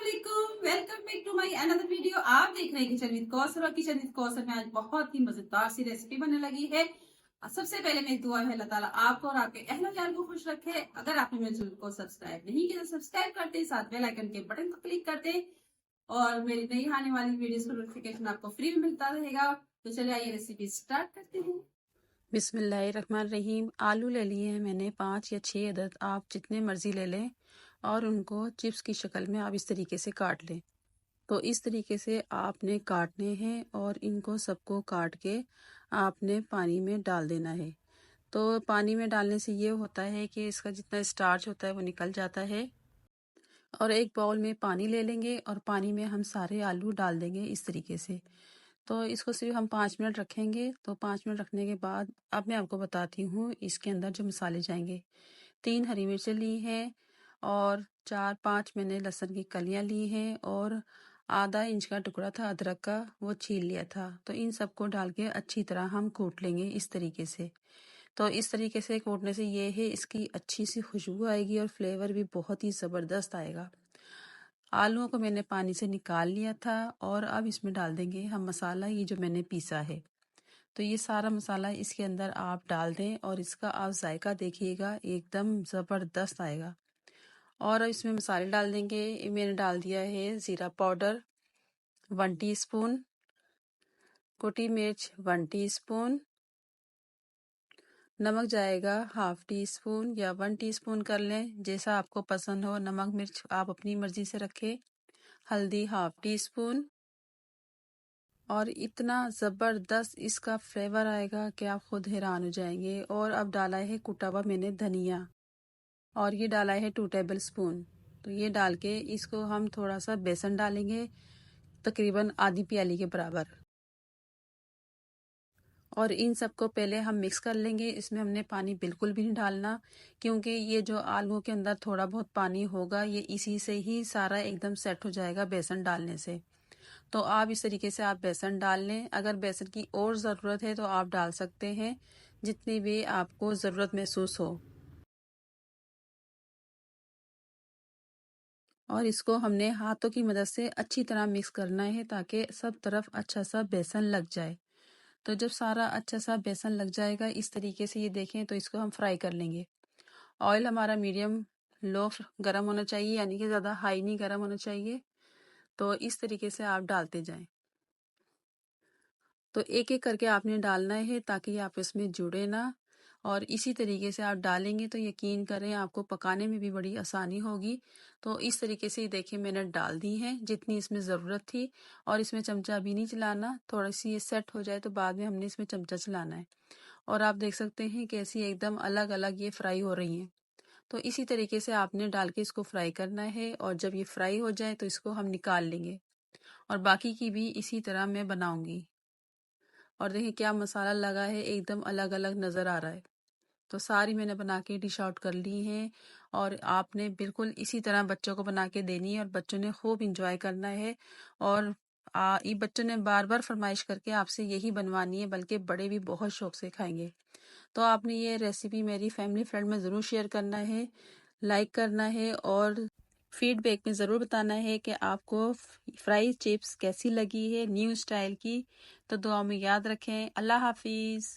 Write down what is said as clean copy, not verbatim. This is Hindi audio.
Welcome back to my another video. आप देख रहे हैं किचन विद कौसर और किचन विद कौसर में आज बहुत ही मजेदार सी रेसिपी बनने लगी है। सबसे पहले मेरी दुआ है अल्लाह ताला आपको और आपके अहल जान को खुश रखे। अगर आपने मेरे चैनल को सब्सक्राइब नहीं किया तो सब्सक्राइब करते, साथ बेल आइकन के बटन को क्लिक करते और मेरी नई आने वाली वीडियोस का नोटिफिकेशन आपको फ्री में मिलता रहेगा। तो चलिए आइए रेसिपी स्टार्ट करते हैं। बिस्मिल्लाहिर्रहमानिर्रहीम। आलू ले लिए हैं मैंने 5 या 6 अदद, आप जितने मर्ज़ी ले लें और उनको चिप्स की शक्ल में आप इस तरीके से काट लें। तो इस तरीके से आपने काटने हैं और इनको सबको काट के आपने पानी में डाल देना है। तो पानी में डालने से ये होता है कि इसका जितना स्टार्च होता है वो निकल जाता है। और एक बाउल में पानी ले लेंगे और पानी में हम सारे आलू डाल देंगे इस तरीके से। तो इसको सिर्फ हम 5 मिनट रखेंगे। तो 5 मिनट रखने के बाद अब मैं आपको बताती हूँ इसके अंदर जो मसाले जाएंगे। 3 हरी मिर्चें ली हैं और 4-5 मैंने लहसुन की कलियां ली हैं और आधा इंच का टुकड़ा था अदरक का, वो छील लिया था। तो इन सबको डाल के अच्छी तरह हम कूट लेंगे इस तरीके से। तो इस तरीके से कूटने से ये है इसकी अच्छी सी खुशबू आएगी और फ्लेवर भी बहुत ही ज़बरदस्त आएगा। आलूओं को मैंने पानी से निकाल लिया था और अब इसमें डाल देंगे हम मसाला, ये जो मैंने पीसा है। तो ये सारा मसाला इसके अंदर आप डाल दें और इसका आप जायका देखिएगा, एकदम ज़बरदस्त आएगा। और अब इसमें मसाले डाल देंगे। मैंने डाल दिया है ज़ीरा पाउडर 1 टीस्पून, कुटी मिर्च 1 टीस्पून, नमक जाएगा हाफ टी स्पून या 1 टीस्पून कर लें, जैसा आपको पसंद हो। नमक मिर्च आप अपनी मर्जी से रखें। हल्दी हाफ टी स्पून। और इतना ज़बरदस्त इसका फ्लेवर आएगा कि आप खुद हैरान हो जाएंगे। और अब डाला है कुटा हुआ मैंने धनिया और ये डाला है 2 टेबल स्पून। तो ये डाल के इसको हम थोड़ा सा बेसन डालेंगे, तकरीबन आधी प्याली के बराबर। और इन सबको पहले हम मिक्स कर लेंगे। इसमें हमने पानी बिल्कुल भी नहीं डालना, क्योंकि ये जो आलू के अंदर थोड़ा बहुत पानी होगा ये इसी से ही सारा एकदम सेट हो जाएगा बेसन डालने से। तो आप इस तरीके से आप बेसन डाल लें। अगर बेसन की और ज़रूरत है तो आप डाल सकते हैं, जितनी भी आपको ज़रूरत महसूस हो। और इसको हमने हाथों की मदद से अच्छी तरह मिक्स करना है ताकि सब तरफ अच्छा सा बेसन लग जाए। तो जब सारा अच्छा सा बेसन लग जाएगा इस तरीके से, ये देखें, तो इसको हम फ्राई कर लेंगे। ऑयल हमारा मीडियम लो गर्म होना चाहिए, यानी कि ज़्यादा हाई नहीं गर्म होना चाहिए। तो इस तरीके से आप डालते जाएं। तो एक एक करके आपने डालना है ताकि ये आपस में जुड़े ना। और इसी तरीके से आप डालेंगे तो यकीन करें आपको पकाने में भी बड़ी आसानी होगी। तो इस तरीके से देखिए मैंने डाल दी है जितनी इसमें ज़रूरत थी। और इसमें चमचा भी नहीं चलाना, थोड़ी सी ये सेट हो जाए तो बाद में हमने इसमें चमचा चलाना है। और आप देख सकते हैं कैसी एकदम अलग अलग ये फ्राई हो रही हैं। तो इसी तरीके से आपने डाल के इसको फ्राई करना है और जब ये फ्राई हो जाए तो इसको हम निकाल लेंगे। और बाकी की भी इसी तरह मैं बनाऊंगी। और देखिए क्या मसाला लगा है, एकदम अलग अलग नज़र आ रहा है। तो सारी मैंने बना के डिश आउट कर ली हैं। और आपने बिल्कुल इसी तरह बच्चों को बना के देनी है और बच्चों ने खूब इंजॉय करना है। और ये बच्चों ने बार बार फरमाइश करके आपसे यही बनवानी है, बल्कि बड़े भी बहुत शौक से खाएंगे। तो आपने ये रेसिपी मेरी फैमिली फ्रेंड में ज़रूर शेयर करना है, लाइक करना है और फीडबैक में ज़रूर बताना है कि आपको फ्राई चिप्स कैसी लगी है न्यू स्टाइल की। तो दुआ में याद रखें। अल्लाह हाफिज़।